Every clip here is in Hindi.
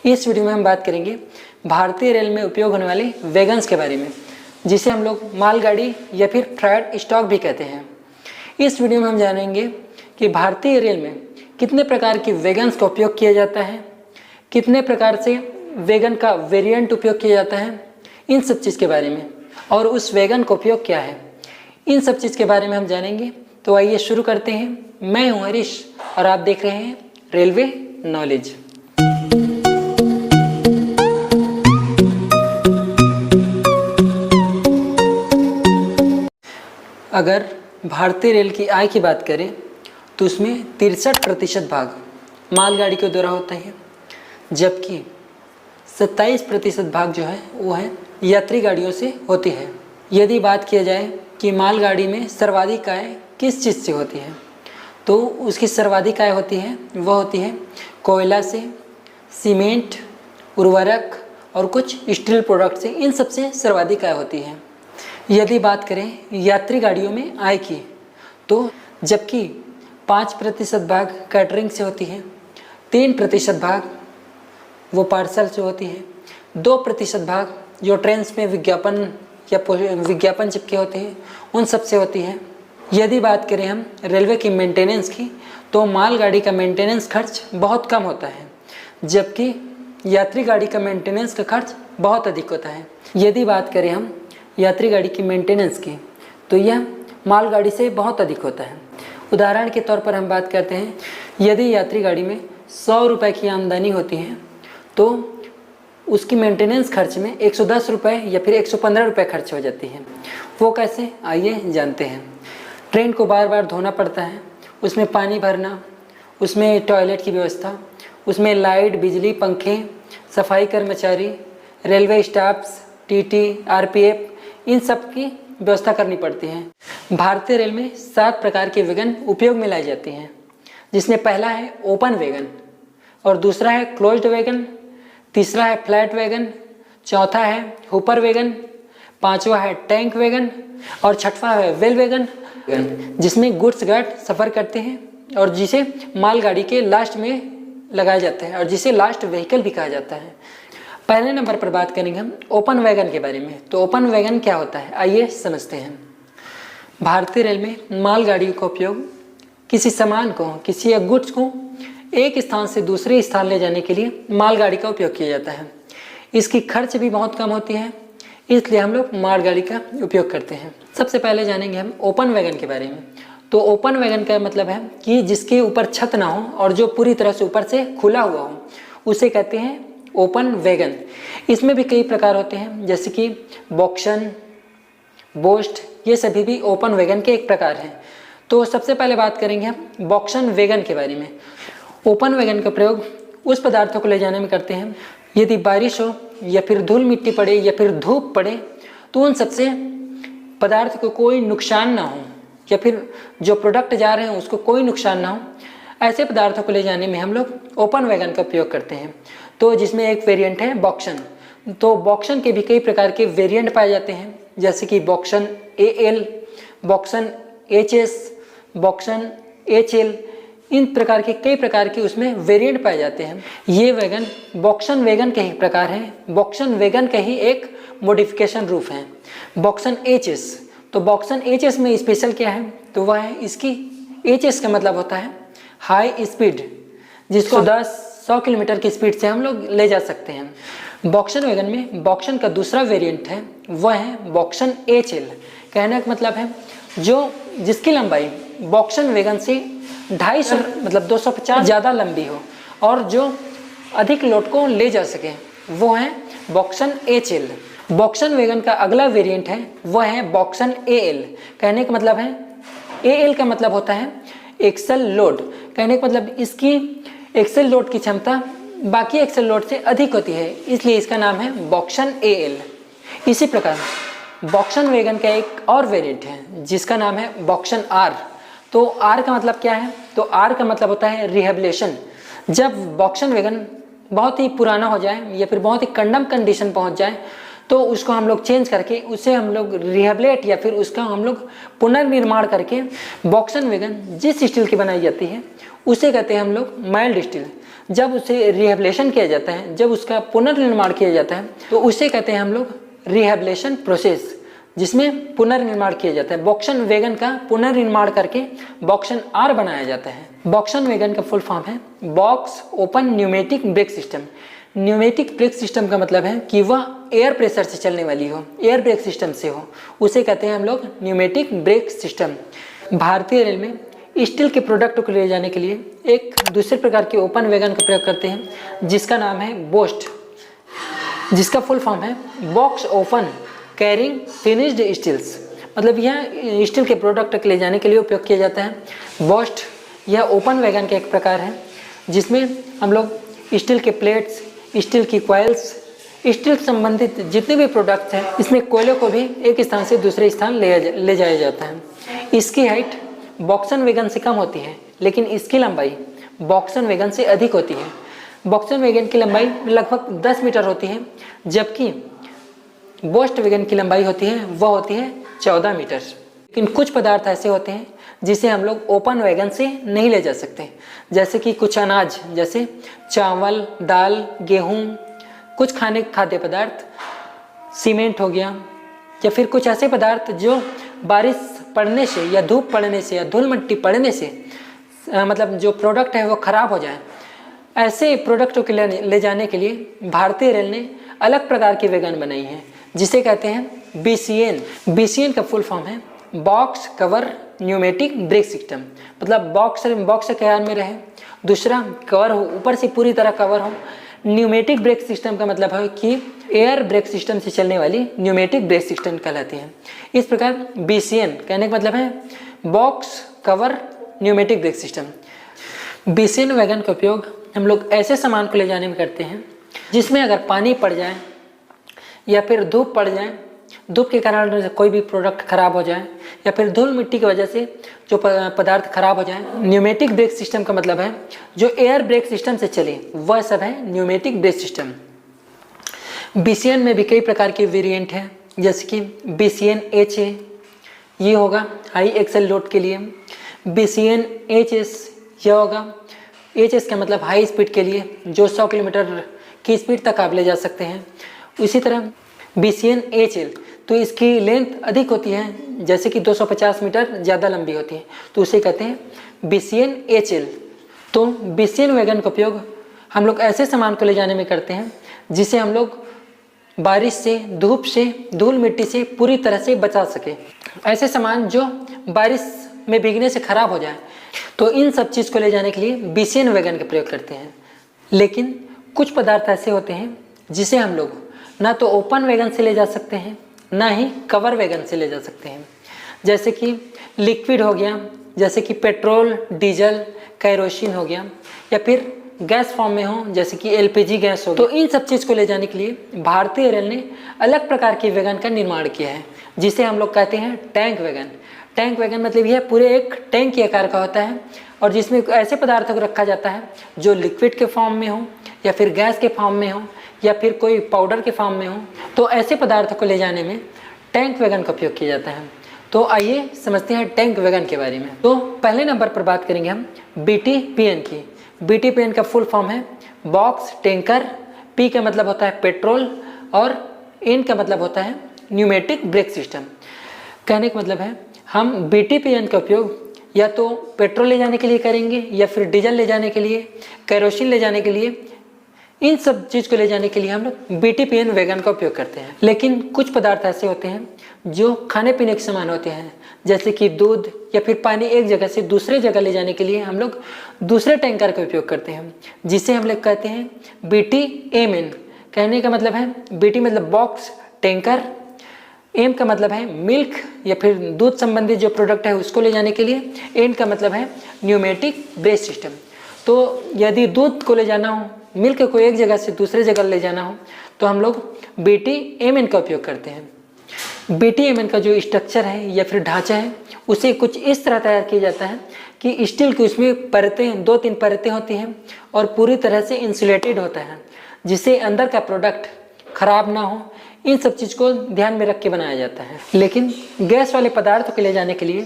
इस वीडियो में हम बात करेंगे भारतीय रेल में उपयोग होने वाले वैगन्स के बारे में, जिसे हम लोग मालगाड़ी या फिर फ्राइट स्टॉक भी कहते हैं। इस वीडियो में हम जानेंगे कि भारतीय रेल में कितने प्रकार के वैगन्स का उपयोग किया जाता है, कितने प्रकार से वैगन का वेरिएंट उपयोग किया जाता है, इन सब चीज़ के बारे में, और उस वैगन का उपयोग क्या है, इन सब चीज़ के बारे में हम जानेंगे। तो आइए शुरू करते हैं। मैं हूं हरीश और आप देख रहे हैं रेलवे नॉलेज। अगर भारतीय रेल की आय की बात करें तो उसमें 63% भाग मालगाड़ी के द्वारा होता है, जबकि 27% भाग जो है वो है यात्री गाड़ियों से होती है। यदि बात किया जाए कि मालगाड़ी में सर्वाधिक आय किस चीज़ से होती है, तो उसकी सर्वाधिक आय होती है वह होती है कोयला से, सीमेंट, उर्वरक और कुछ स्टील प्रोडक्ट से। इन सब से सर्वाधिक आय होती है। यदि बात करें यात्री गाड़ियों में आय की, तो जबकि 5% भाग कैटरिंग से होती है, 3% भाग वो पार्सल से होती है, 2% भाग जो ट्रेन्स में विज्ञापन चिपके होते हैं उन सब से होती है। यदि बात करें हम रेलवे की मेंटेनेंस की, तो मालगाड़ी का मेंटेनेंस खर्च बहुत कम होता है, जबकि यात्री गाड़ी का मेंटेनेंस का खर्च बहुत अधिक होता है। यदि बात करें हम यात्री गाड़ी की मेंटेनेंस की, तो यह मालगाड़ी से बहुत अधिक होता है। उदाहरण के तौर पर हम बात करते हैं, यदि यात्री गाड़ी में 100 रुपये की आमदनी होती है तो उसकी मेंटेनेंस खर्च में 110 रुपये या फिर 115 रुपये खर्च हो जाती है। वो कैसे, आइए जानते हैं। ट्रेन को बार बार धोना पड़ता है, उसमें पानी भरना, उसमें टॉयलेट की व्यवस्था, उसमें लाइट, बिजली, पंखे, सफाई कर्मचारी, रेलवे स्टाफ्स, टीटी, आरपीएफ, इन सब की व्यवस्था करनी पड़ती है। भारतीय रेल में 7 प्रकार के वैगन उपयोग में लाई जाती हैं, जिसमें पहला है ओपन वैगन, और दूसरा है क्लोज्ड वैगन, तीसरा है फ्लैट वैगन, चौथा है हुपर वैगन, पांचवा है टैंक वैगन और छठवां है वेल वैगन, जिसमें गुड्स गार्ड सफ़र करते हैं और जिसे मालगाड़ी के लास्ट में लगाया जाता है और जिसे लास्ट व्हीकल भी कहा जाता है। पहले नंबर पर बात करेंगे हम ओपन वैगन के बारे में। तो ओपन वैगन क्या होता है, आइए समझते हैं। भारतीय रेल में मालगाड़ियों का उपयोग किसी सामान को, किसी गुड्स को एक स्थान से दूसरे स्थान ले जाने के लिए मालगाड़ी का उपयोग किया जाता है। इसकी खर्च भी बहुत कम होती है, इसलिए हम लोग मालगाड़ी का उपयोग करते हैं। सबसे पहले जानेंगे हम ओपन वैगन के बारे में। तो ओपन वैगन का मतलब है कि जिसके ऊपर छत ना हो और जो पूरी तरह से ऊपर से खुला हुआ हो, उसे कहते हैं ओपन वैगन। इसमें भी कई प्रकार होते हैं, जैसे कि बॉक्सन, बोस्ट, ये सभी भी ओपन वैगन के एक प्रकार हैं। तो सबसे पहले बात करेंगे हम बॉक्सन वैगन के बारे में। ओपन वैगन का प्रयोग उस पदार्थों को ले जाने में करते हैं, यदि बारिश हो या फिर धूल मिट्टी पड़े या फिर धूप पड़े, तो उन सबसे पदार्थ को कोई नुकसान ना हो या फिर जो प्रोडक्ट जा रहे हैं उसको कोई नुकसान ना हो, ऐसे पदार्थों को ले जाने में हम लोग ओपन वैगन का उपयोग करते हैं। तो जिसमें एक वेरिएंट है बॉक्सन। तो बॉक्सन के भी कई प्रकार के वेरिएंट पाए जाते हैं, जैसे कि बॉक्सन एएल, बॉक्सन एचएस, बॉक्सन एचएल, इन प्रकार के कई प्रकार के उसमें वेरिएंट पाए जाते हैं। ये वैगन बॉक्सन वैगन के ही प्रकार हैं, बॉक्सन वैगन का ही एक मॉडिफिकेशन रूप है। बॉक्सन एचएस, तो बॉक्सन एचएस में स्पेशल क्या है, तो वह है इसकी एचएस का मतलब होता है हाई स्पीड, जिसको 100 किलोमीटर की स्पीड से हम लोग ले जा सकते हैं। बॉक्सन वैगन में बॉक्सन का दूसरा वेरिएंट है, वह है बॉक्सन एचएल। कहने का मतलब है जिसकी लंबाई बॉक्सन वैगन से 250 मतलब 250 ज़्यादा लंबी हो और जो अधिक लोड को ले जा सके, वो है बॉक्सन एचएल। बॉक्सन वैगन का अगला वेरिएंट है, वह है बॉक्सन एएल। कहने का मतलब है एएल का मतलब होता है एक्सल लोड। कहने का मतलब इसकी एक्सल लोड की क्षमता बाकी एक्सल लोड से अधिक होती है, इसलिए इसका नाम है बॉक्सन एएल। इसी प्रकार बॉक्सन वैगन का एक और वेरिएंट है जिसका नाम है बॉक्सन आर। तो आर का मतलब क्या है, तो आर का मतलब होता है रिहेबिलेशन। जब बॉक्सन वैगन बहुत ही पुराना हो जाए या फिर बहुत ही कंडम कंडीशन पहुंच जाए, तो उसको हम लोग चेंज करके उसे हम लोग रिहेबिलेट या फिर उसका हम लोग पुनर्निर्माण करके बॉक्सन वैगन जिस स्टील की बनाई जाती है उसे कहते हैं हम लोग माइल्ड स्टील। जब उसे रिहेबिलेशन किया जाता है, जब उसका पुनर्निर्माण किया जाता है, तो उसे कहते हैं हम लोग रिहेबिलेशन प्रोसेस, जिसमें पुनर्निर्माण किया जाता है। वोक्सवैगन का पुनर्निर्माण करके वोक्सन-आर बनाया जाता है। वोक्सवैगन का फुल फॉर्म है box open pneumatic brake system. Pneumatic brake system का मतलब है कि वह एयर प्रेशर से चलने वाली हो, एयर ब्रेक सिस्टम से हो, उसे कहते हैं हम लोग न्यूमेटिक ब्रेक सिस्टम। भारतीय रेल में स्टील के प्रोडक्ट को ले जाने के लिए एक दूसरे प्रकार के ओपन वैगन का प्रयोग करते हैं, जिसका नाम है बोस्ट, जिसका फुल फॉर्म है box open carrying finished steels. मतलब यह स्टील के प्रोडक्ट को ले जाने के लिए उपयोग किया जाता है। बोस्ट यह ओपन वैगन का एक प्रकार है, जिसमें हम लोग स्टील के प्लेट्स, स्टील की कॉइल्स, स्टील संबंधित जितने भी प्रोडक्ट्स हैं, इसमें कोयले को भी एक स्थान से दूसरे स्थान ले जाया जाता है। इसकी हाइट वोक्सवैगन से कम होती है, लेकिन इसकी लंबाई वोक्सवैगन से अधिक होती है। वोक्सवैगन की लंबाई लगभग 10 मीटर होती है, जबकि बोस्ट वैगन की लंबाई होती है वह होती है 14 मीटर। लेकिन कुछ पदार्थ ऐसे होते हैं जिसे हम लोग ओपन वैगन से नहीं ले जा सकते, जैसे कि कुछ अनाज, जैसे चावल, दाल, गेहूँ, कुछ खाद्य पदार्थ, सीमेंट हो गया, या फिर कुछ ऐसे पदार्थ जो बारिश पड़ने से या धूप पड़ने से या धूल मिट्टी पड़ने से मतलब जो प्रोडक्ट है वो ख़राब हो जाए। ऐसे प्रोडक्टों के ले जाने के लिए भारतीय रेल ने अलग प्रकार की वैगन बनाई है, जिसे कहते हैं BCN। BCN का फुल फॉर्म है box cover pneumatic brake system. मतलब बॉक्स के आकार में रहे, दूसरा कवर हो, ऊपर से पूरी तरह कवर हो। न्यूमेटिक ब्रेक सिस्टम का मतलब है कि एयर ब्रेक सिस्टम से चलने वाली न्यूमेटिक ब्रेक सिस्टम कहलाती है। इस प्रकार BCN कहने का मतलब है box cover pneumatic brake system. BCN wagon का उपयोग हम लोग ऐसे सामान को ले जाने में करते हैं जिसमें अगर पानी पड़ जाए या फिर धूप पड़ जाए, धूप के कारण कोई भी प्रोडक्ट खराब हो जाए, या फिर धूल मिट्टी की वजह से जो पदार्थ खराब हो जाए। न्यूमेटिक ब्रेक सिस्टम का मतलब है जो एयर ब्रेक सिस्टम से चले, वह सब है न्यूमेटिक ब्रेक सिस्टम। BCN में भी कई प्रकार के वेरिएंट हैं, जैसे कि BCN HA, ये होगा हाई एक्सल लोड के लिए। BCN HS यह होगा, HS का मतलब हाई स्पीड के लिए, जो 100 किलोमीटर की स्पीड तक आप ले जा सकते हैं। इसी तरह BCN HL, तो इसकी लेंथ अधिक होती है, जैसे कि 250 मीटर ज़्यादा लंबी होती है, तो उसे कहते हैं BCN HL। तो BCN वैगन का उपयोग हम लोग ऐसे सामान को ले जाने में करते हैं जिसे हम लोग बारिश से, धूप से, धूल मिट्टी से पूरी तरह से बचा सके। ऐसे सामान जो बारिश में भीगने से ख़राब हो जाए, तो इन सब चीज़ को ले जाने के लिए BCN वैगन का प्रयोग करते हैं। लेकिन कुछ पदार्थ ऐसे होते हैं जिसे हम लोग ना तो ओपन वैगन से ले जा सकते हैं, ना ही कवर वैगन से ले जा सकते हैं। जैसे कि लिक्विड हो गया, जैसे कि पेट्रोल, डीजल, कैरोसिन हो गया, या फिर गैस फॉर्म में हो, जैसे कि LPG गैस हो गया। तो इन सब चीज़ को ले जाने के लिए भारतीय रेल ने अलग प्रकार के वैगन का निर्माण किया है, जिसे हम लोग कहते हैं टैंक वैगन। टैंक वैगन मतलब यह पूरे एक टैंक के आकार का होता है, और जिसमें ऐसे पदार्थों को रखा जाता है जो लिक्विड के फॉर्म में हो, या फिर गैस के फॉर्म में हो, या फिर कोई पाउडर के फॉर्म में हो। तो ऐसे पदार्थों को ले जाने में टैंक वैगन का उपयोग किया जाता है। तो आइए समझते हैं टैंक वैगन के बारे में। तो पहले नंबर पर बात करेंगे हम BTPN की। BTPN का फुल फॉर्म है बॉक्स टैंकर। P का मतलब होता है पेट्रोल, और N का मतलब होता है न्यूमेटिक ब्रेक सिस्टम। कहने का मतलब है हम BTPN का उपयोग या तो पेट्रोल ले जाने के लिए करेंगे, या फिर डीजल ले जाने के लिए, कैरोसिन ले जाने के लिए। इन सब चीज़ को ले जाने के लिए हम लोग BTPN वैगन का उपयोग करते हैं। लेकिन कुछ पदार्थ ऐसे होते हैं जो खाने पीने के सामान होते हैं, जैसे कि दूध या फिर पानी, एक जगह से दूसरे जगह ले जाने के लिए हम लोग दूसरे टैंकर का उपयोग करते हैं, जिसे हम लोग कहते हैं BTMN। कहने का मतलब है BT मतलब बॉक्स टैंकर, M का मतलब है मिल्क या फिर दूध संबंधित जो प्रोडक्ट है उसको ले जाने के लिए, N का मतलब है न्यूमेटिक ब्रेक सिस्टम। तो यदि दूध को ले जाना हो, मिल्क को एक जगह से दूसरे जगह ले जाना हो, तो हम लोग BTMN का उपयोग करते हैं। BTMN का जो स्ट्रक्चर है या फिर ढांचा है, उसे कुछ इस तरह तैयार किया जाता है कि स्टील की उसमें परतें, 2-3 परतें होती हैं, और पूरी तरह से इंसुलेटेड होता है, जिससे अंदर का प्रोडक्ट खराब ना हो। इन सब चीज़ को ध्यान में रख के बनाया जाता है। लेकिन गैस वाले पदार्थों को ले जाने के लिए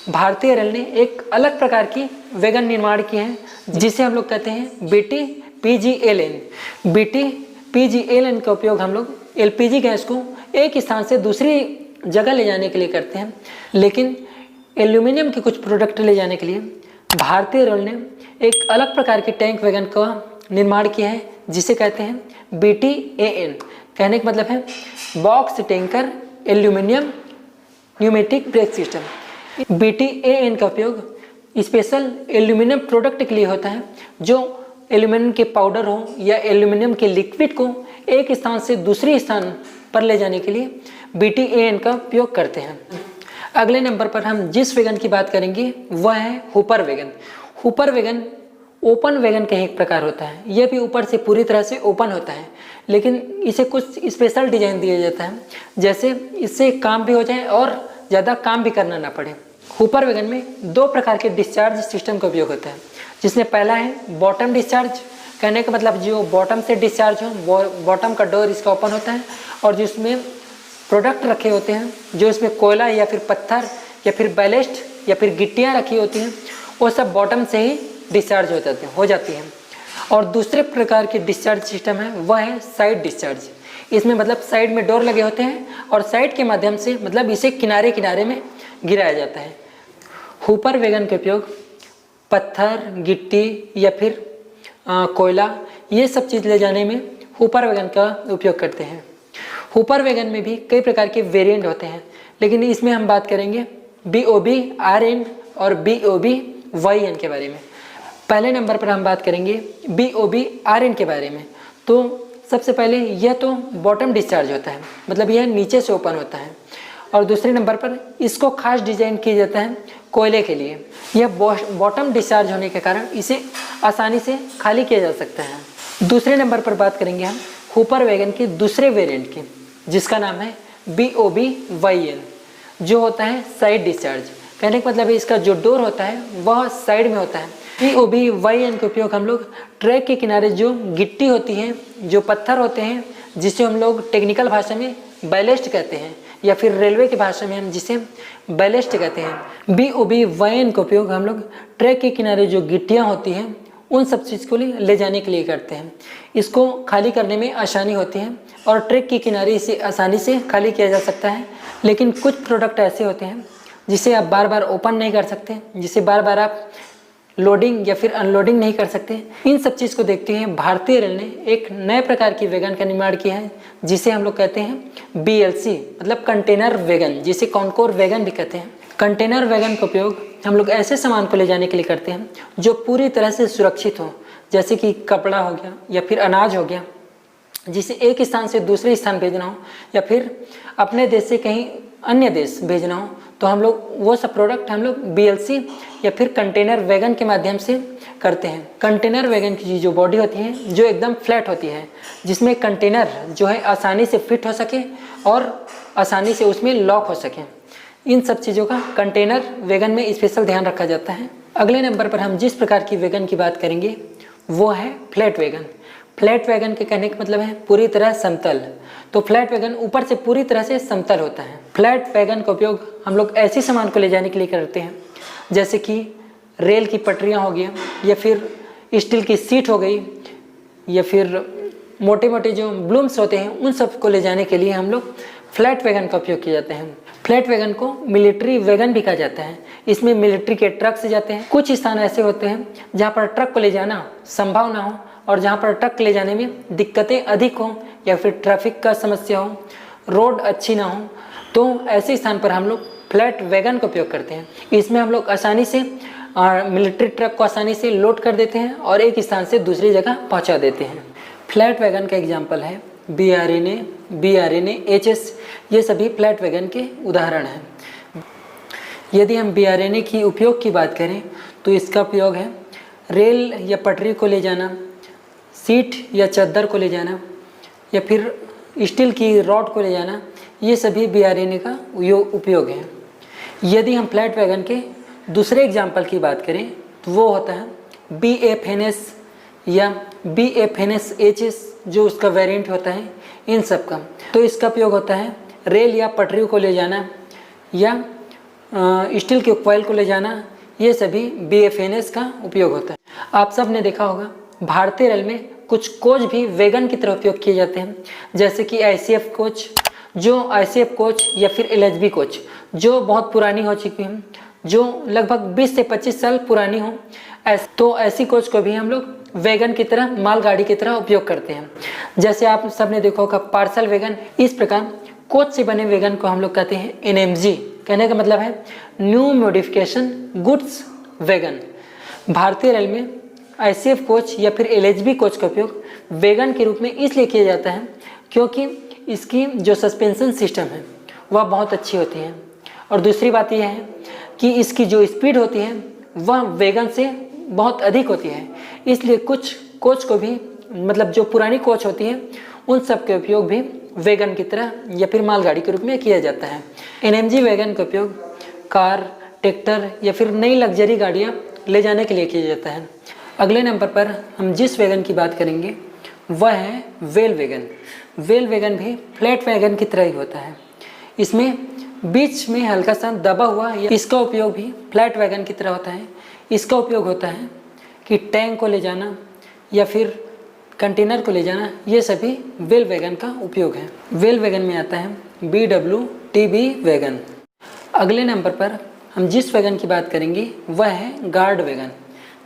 भारतीय रेल ने एक अलग प्रकार की वैगन निर्माण की है, जिसे हम लोग कहते हैं BT PGLN। BT PGLN का उपयोग हम लोग LPG गैस को एक स्थान से दूसरी जगह ले जाने के लिए करते हैं। लेकिन एल्यूमिनियम के कुछ प्रोडक्ट ले जाने के लिए भारतीय रेल ने एक अलग प्रकार के टैंक वैगन का निर्माण किया है, जिसे कहते हैं BTAN। कहने का मतलब है box tanker aluminium pneumatic brake system. BTAN का उपयोग स्पेशल एल्यूमिनियम प्रोडक्ट के लिए होता है, जो एल्यूमिनियम के पाउडर हो या एल्यूमिनियम के लिक्विड को एक स्थान से दूसरे स्थान पर ले जाने के लिए BTAN का उपयोग करते हैं। अगले नंबर पर हम जिस वैगन की बात करेंगे वह है Hooper wagon. Hooper wagon open wagon का एक प्रकार होता है। यह भी ऊपर से पूरी तरह से ओपन होता है, लेकिन इसे कुछ स्पेशल डिजाइन दिया जाता है, जैसे इससे काम भी हो जाए और ज़्यादा काम भी करना ना पड़े। हुपर वैगन में दो प्रकार के डिस्चार्ज सिस्टम का उपयोग होता है, जिसमें पहला है बॉटम डिस्चार्ज। कहने का मतलब जो बॉटम से डिस्चार्ज हो, बॉटम का डोर इसका ओपन होता है और जिसमें प्रोडक्ट रखे होते हैं, जो इसमें कोयला या फिर पत्थर या फिर बैलेस्ट या फिर गिट्टियाँ रखी होती हैं, वो सब बॉटम से ही डिस्चार्ज हो जाती हैं। और दूसरे प्रकार के डिस्चार्ज सिस्टम है वह है साइड डिस्चार्ज। इसमें मतलब साइड में डोर लगे होते हैं और साइड के माध्यम से मतलब इसे किनारे किनारे में गिराया जाता है। हुपर वैगन का उपयोग पत्थर, गिट्टी या फिर कोयला ये सब चीज़ ले जाने में हुपर वैगन का उपयोग करते हैं। हुपर वैगन में भी कई प्रकार के वेरिएंट होते हैं, लेकिन इसमें हम बात करेंगे BOB RN और BOB YN के बारे में। पहले नंबर पर हम बात करेंगे BOB RN के बारे में। तो सबसे पहले यह तो बॉटम डिस्चार्ज होता है, मतलब यह नीचे से ओपन होता है। और दूसरे नंबर पर इसको खास डिजाइन किया जाता है कोयले के लिए। यह बॉटम डिस्चार्ज होने के कारण इसे आसानी से खाली किया जा सकता है। दूसरे नंबर पर बात करेंगे हम हुपर वैगन के दूसरे वेरिएंट की, जिसका नाम है BOB YN, जो होता है साइड डिस्चार्ज। कहने का मतलब है इसका जो डोर होता है वह साइड में होता है। BOB YN का उपयोग हम लोग ट्रैक के किनारे जो गिट्टी होती है, जो पत्थर होते हैं, जिसे हम लोग टेक्निकल भाषा में बैलेस्ट कहते हैं या फिर रेलवे की भाषा में हम जिसे बैलेस्ट कहते हैं। BOB YN का उपयोग हम लोग ट्रैक के किनारे जो गिट्टियाँ होती हैं उन सब चीज़ को ले जाने के लिए करते हैं। इसको खाली करने में आसानी होती है और ट्रैक के किनारे इसे आसानी से खाली किया जा सकता है। लेकिन कुछ प्रोडक्ट ऐसे होते हैं जिसे आप बार बार ओपन नहीं कर सकते, जिसे बार बार आप लोडिंग या फिर अनलोडिंग नहीं कर सकते। इन सब चीज़ को देखते हुए भारतीय रेल ने एक नए प्रकार की वैगन का निर्माण किया है, जिसे हम लोग कहते हैं BLC, मतलब कंटेनर वैगन, जिसे कॉनकोर वैगन भी कहते हैं। कंटेनर वैगन का उपयोग हम लोग ऐसे सामान को ले जाने के लिए करते हैं जो पूरी तरह से सुरक्षित हो, जैसे कि कपड़ा हो गया या फिर अनाज हो गया, जिसे एक स्थान से दूसरे स्थान भेजना हो या फिर अपने देश से कहीं अन्य देश भेजना हो, तो हम लोग वो सब प्रोडक्ट हम लोग BLC या फिर कंटेनर वैगन के माध्यम से करते हैं। कंटेनर वैगन की जो बॉडी होती है जो एकदम फ्लैट होती है, जिसमें कंटेनर जो है आसानी से फिट हो सके और आसानी से उसमें लॉक हो सके। इन सब चीज़ों का कंटेनर वैगन में स्पेशल ध्यान रखा जाता है। अगले नंबर पर हम जिस प्रकार की वैगन की बात करेंगे वो है फ्लैट वैगन। फ्लैट वैगन के कहने का मतलब है पूरी तरह समतल। तो फ्लैट वैगन ऊपर से पूरी तरह से समतल होता है। फ्लैट वैगन का उपयोग हम लोग ऐसे सामान को ले जाने के लिए करते हैं, जैसे कि रेल की पटरियाँ हो गई या फिर स्टील की सीट हो गई या फिर मोटे मोटे जो ब्लूम्स होते हैं, उन सब को ले जाने के लिए हम लोग फ्लैट वैगन का उपयोग किया जाता है। फ्लैट वैगन को मिलिट्री वैगन भी कहा जाता है। इसमें मिलिट्री के ट्रक से जाते हैं। कुछ स्थान ऐसे होते हैं जहाँ पर ट्रक को ले जाना संभव ना हो और जहाँ पर ट्रक ले जाने में दिक्कतें अधिक हों या फिर ट्रैफिक का समस्या हो, रोड अच्छी ना हो, तो ऐसे स्थान पर हम लोग फ्लैट वैगन का उपयोग करते हैं। इसमें हम लोग आसानी से मिलिट्री ट्रक को आसानी से लोड कर देते हैं और एक स्थान से दूसरी जगह पहुँचा देते हैं। फ्लैट वैगन का एग्जाम्पल है BRNA, HS, ये सभी फ्लैट वैगन के उदाहरण हैं। यदि हम BRNA की उपयोग की बात करें तो इसका उपयोग है रेल या पटरी को ले जाना, सीट या चद्दर को ले जाना या फिर स्टील की रॉड को ले जाना, ये सभी BRNA का उपयोग है। यदि हम फ्लैट वैगन के दूसरे एग्जाम्पल की बात करें तो वो होता है BFNS या BFNS HS, जो उसका वेरिएंट होता है इन सब का। तो इसका उपयोग होता है रेल या पटरी को ले जाना या स्टील के कॉइल को ले जाना, ये सभी BFNS का उपयोग होता है। आप सब ने देखा होगा भारतीय रेल में कुछ कोच भी वैगन की तरह उपयोग किए जाते हैं, जैसे कि आईसीएफ कोच या फिर एलएचबी कोच जो बहुत पुरानी हो चुकी हैं, जो लगभग 20 से 25 साल पुरानी हो, तो ऐसी कोच को भी हम लोग वैगन की तरह, मालगाड़ी की तरह उपयोग करते हैं। जैसे आप सबने देखा होगा पार्सल वैगन। इस प्रकार कोच से बने वैगन को हम लोग कहते हैं एनएमजी। कहने का मतलब है न्यू मॉडिफिकेशन गुड्स वैगन। भारतीय रेल में आईसीएफ कोच या फिर एलएचबी कोच का उपयोग वैगन के रूप में इसलिए किया जाता है क्योंकि इसकी जो सस्पेंशन सिस्टम है वह बहुत अच्छी होती है, और दूसरी बात यह है कि इसकी जो स्पीड होती है वह वैगन से बहुत अधिक होती है। इसलिए कुछ कोच को भी, मतलब जो पुरानी कोच होती है, उन सब के उपयोग भी वैगन की तरह या फिर मालगाड़ी के रूप में किया जाता है। एनएमजी वैगन का उपयोग कार, ट्रैक्टर या फिर नई लग्जरी गाड़ियाँ ले जाने के लिए किया जाता है। अगले नंबर पर हम जिस वैगन की बात करेंगे वह है वेल वैगन। वेल वैगन भी फ्लैट वैगन की तरह ही होता है। इसमें बीच में हल्का सा दबा हुआ, इसका उपयोग भी फ्लैट वैगन की तरह होता है। इसका उपयोग होता है कि टैंक को ले जाना या फिर कंटेनर को ले जाना, ये सभी वेल वैगन का उपयोग है। वेल वैगन में आता है BWTB वैगन। अगले नंबर पर हम जिस वैगन की बात करेंगे वह है गार्ड वैगन,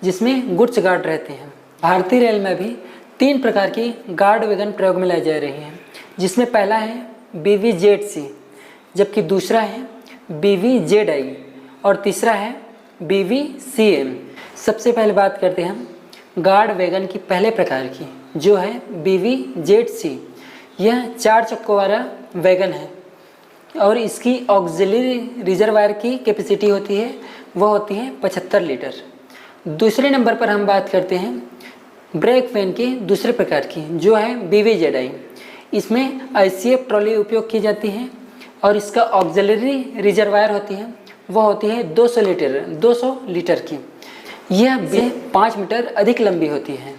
जिसमें गुड्स गार्ड रहते हैं। भारतीय रेल में भी 3 प्रकार की गार्ड वैगन प्रयोग में लाई जा रही हैं, जिसमें पहला है BVZC, जबकि दूसरा है BVZI और तीसरा है BVCM। सबसे पहले बात करते हैं हम गार्ड वैगन की पहले प्रकार की, जो है BVZC। यह 4 चक्कों वाला वैगन है और इसकी ऑक्सिलरी रिजर्वायर की कैपेसिटी होती है, वह होती है 75 लीटर। दूसरे नंबर पर हम बात करते हैं ब्रेक वैन की दूसरे प्रकार की, जो है BVZI। इसमें आईसीएफ ट्रॉली उपयोग की जाती है और इसका ऑक्सिलरी रिजर्वायर होती है, वह होती है 200 लीटर की। यह 5 मीटर अधिक लंबी होती है।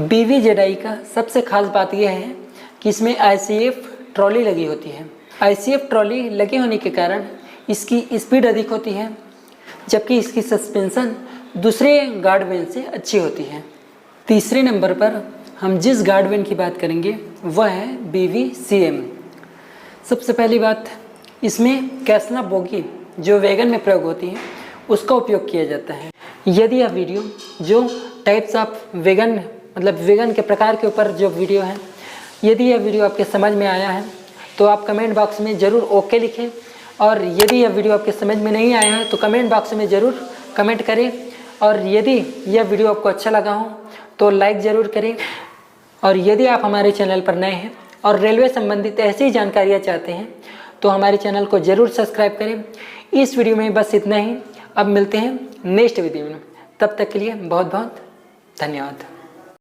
BVZI का सबसे खास बात यह है कि इसमें आईसीएफ ट्रॉली लगी होती है। आईसीएफ ट्रॉली लगे होने के कारण इसकी स्पीड अधिक होती है, जबकि इसकी सस्पेंशन दूसरे गार्ड वैन से अच्छी होती है। तीसरे नंबर पर हम जिस गार्ड वैन की बात करेंगे वह है BVCM। सबसे पहली बात, इसमें कैसना बोगी जो वैगन में प्रयोग होती है उसका उपयोग किया जाता है। यदि यह वीडियो जो टाइप्स ऑफ वैगन, मतलब वैगन के प्रकार के ऊपर जो वीडियो है, यदि यह वीडियो आपके समझ में आया है तो आप कमेंट बॉक्स में ज़रूर ओके लिखें, और यदि यह वीडियो आपके समझ में नहीं आया है तो कमेंट बॉक्स में ज़रूर कमेंट करें, और यदि यह वीडियो आपको अच्छा लगा हो तो लाइक ज़रूर करें। और यदि आप हमारे चैनल पर नए हैं और रेलवे संबंधित ऐसी जानकारियाँ चाहते हैं तो हमारे चैनल को ज़रूर सब्सक्राइब करें। इस वीडियो में बस इतना ही। अब मिलते हैं नेक्स्ट वीडियो में, तब तक के लिए बहुत बहुत धन्यवाद।